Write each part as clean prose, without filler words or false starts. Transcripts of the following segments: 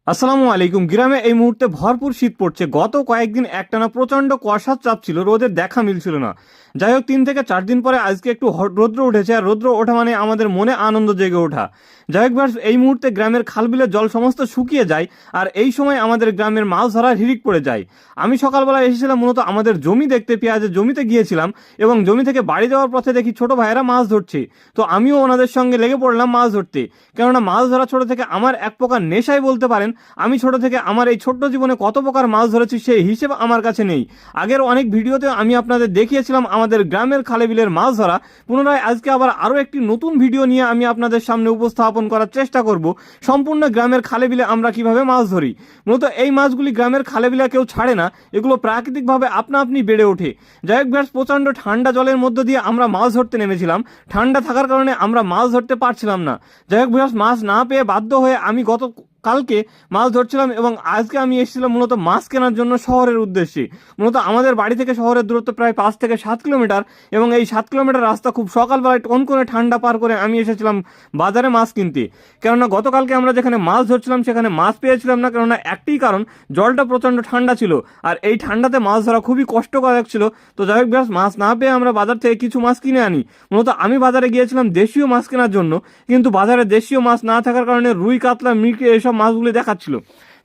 আসসালামু আলাইকুম। গ্রামে এই মুহূর্তে ভরপুর শীত পড়ছে। গত কয়েকদিন একটানা প্রচন্ড কুয়াশার চাপ ছিল, রোদের দেখা মিলছিল না। যাই হোক, 3 থেকে 4 দিন পরে আজকে একটু রৌদ্র উঠেছে, আর রৌদ্র ওঠা মানে আমাদের মনে আনন্দ জেগে ওঠা। যাই হোক ভার্স, এই মুহূর্তে গ্রামের খালবিলের জল সমস্ত শুকিয়ে যায়, আর এই সময় আমাদের গ্রামের মাছ ধরার হিড়িক পড়ে যায়। আমি সকালবেলা এসেছিলাম মূলত আমাদের জমি দেখতে, পেঁয়াজের জমিতে গিয়েছিলাম, এবং জমি থেকে বাড়ি যাওয়ার পথে দেখি ছোট ভাইয়েরা মাছ ধরছে। তো আমিও ওনাদের সঙ্গে লেগে পড়লাম মাছ ধরতে, কেননা মাছ ধরা ছোট থেকে আমার এক প্রকার নেশাই বলতে পারেন। আমি ছোট থেকে আমার এই ছোট্ট জীবনে কত প্রকার মাছ ধরেছি সেই হিসেব আমার কাছে নেই। আগের অনেক ভিডিওতে আমি আপনাদের দেখিয়েছিলাম আমাদের গ্রামের খালে বিলের মাছ ধরা। পুনরায় আজকে আবার আরও একটি নতুন ভিডিও নিয়ে আমি আপনাদের সামনে উপস্থাপন করার চেষ্টা করব, সম্পূর্ণ গ্রামের খালে বিলে আমরা কিভাবে মাছ ধরি। মূলত এই মাছগুলি গ্রামের খালে বিলে কেউ ছাড়ে না, এগুলো প্রাকৃতিকভাবে আপনা আপনি বেড়ে ওঠে। যাই হোক ব্যাস, প্রচণ্ড ঠান্ডা জলের মধ্য দিয়ে আমরা মাছ ধরতে নেমেছিলাম। ঠান্ডা থাকার কারণে আমরা মাছ ধরতে পারছিলাম না। যাই হোক ব্যাস, মাছ না পেয়ে বাধ্য হয়ে আমি কালকে মাছ ধরছিলাম, এবং আজকে আমি এসেছিলাম মূলত মাছ কেনার জন্য শহরের উদ্দেশ্যে। মূলত আমাদের বাড়ি থেকে শহরের দূরত্ব প্রায় 5 থেকে 7 কিলোমিটার, এবং এই 7 কিলোমিটার রাস্তা খুব সকালবেলায় কনকনে ঠান্ডা পার করে আমি এসেছিলাম বাজারে মাছ কিনতে। কেননা গতকালকে আমরা যেখানে মাছ ধরছিলাম সেখানে মাছ পেয়েছিলাম না, কেননা একটি কারণ, জলটা প্রচণ্ড ঠান্ডা ছিল, আর এই ঠান্ডাতে মাছ ধরা খুবই কষ্টকর ছিল। তো যাই হোক ব্যাস, মাছ না পেয়ে আমরা বাজার থেকে কিছু মাছ কিনে আনি। মূলত আমি বাজারে গিয়েছিলাম দেশীয় মাছ কেনার জন্য, কিন্তু বাজারে দেশীয় মাছ না থাকার কারণে রুই, কাতলা, মৃগেল এসব মাছগুলি দেখাচ্ছিল।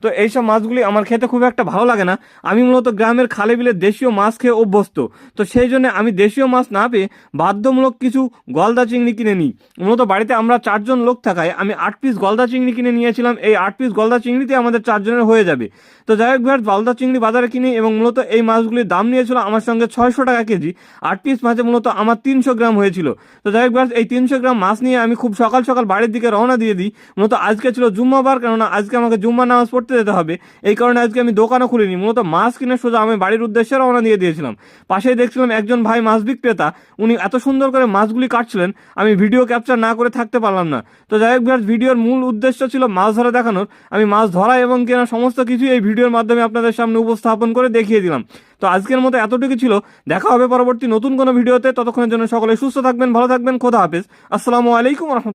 তো এইসব মাছগুলি আমার খেতে খুব একটা ভালো লাগে না। আমি মূলত গ্রামের খালে বিলে দেশীয় মাছ খেয়ে অভ্যস্ত। তো সেই জন্য আমি দেশীয় মাছ না পেয়ে বাধ্যমূলক কিছু গলদা চিংড়ি কিনে নিই। মূলত বাড়িতে আমরা 4 জন লোক থাকায় আমি 8 পিস গলদা চিংড়ি কিনে নিয়েছিলাম। এই 8 পিস গলদা চিংড়িতে আমাদের 4 জনের হয়ে যাবে। তো যাই হোক ভাই, গলদা চিংড়ি বাজারে কিনি, এবং মূলত এই মাছগুলির দাম নিয়েছিল আমার সঙ্গে 600 টাকা কেজি। 8 পিস মাছে মূলত আমার 300 গ্রাম হয়েছিল। তো যাই হোক ভাই, এই 300 গ্রাম মাছ নিয়ে আমি খুব সকাল সকাল বাড়ির দিকে রওনা দিয়ে দিই। মূলত আজকে ছিল জুম্মাবার, কেননা আজকে আমাকে জুম্মার নামাজ পড়তে যেতে হবে। এই কারণে আজকে আমি দোকানও খুলিনি, মূলত মাছ কিনে সোজা আমি বাড়ির উদ্দেশ্যে রওনা দিয়ে দিয়েছিলাম। পাশেই দেখছিলাম একজন ভাই মাছ বিক্রেতা, উনি এত সুন্দর করে মাছগুলি কাটছিলেন, আমি ভিডিও ক্যাপচার না করে থাকতে পারলাম না। তো যাই হোক ভাই, ভিডিওর মূল উদ্দেশ্য ছিল মাছ ধরা দেখানোর। আমি মাছ ধরা এবং কেনা সমস্ত কিছু এই ভিডিওর মাধ্যমে আপনাদের সামনে উপস্থাপন করে দেখিয়ে দিলাম। তো আজকের মতো এতটুকু ছিল। দেখা হবে পরবর্তী নতুন কোনো ভিডিওতে। ততক্ষণের জন্য সকলে সুস্থ থাকবেন, ভালো থাকবেন। খোদা হাফেজ। আসসালামু আলাইকুম।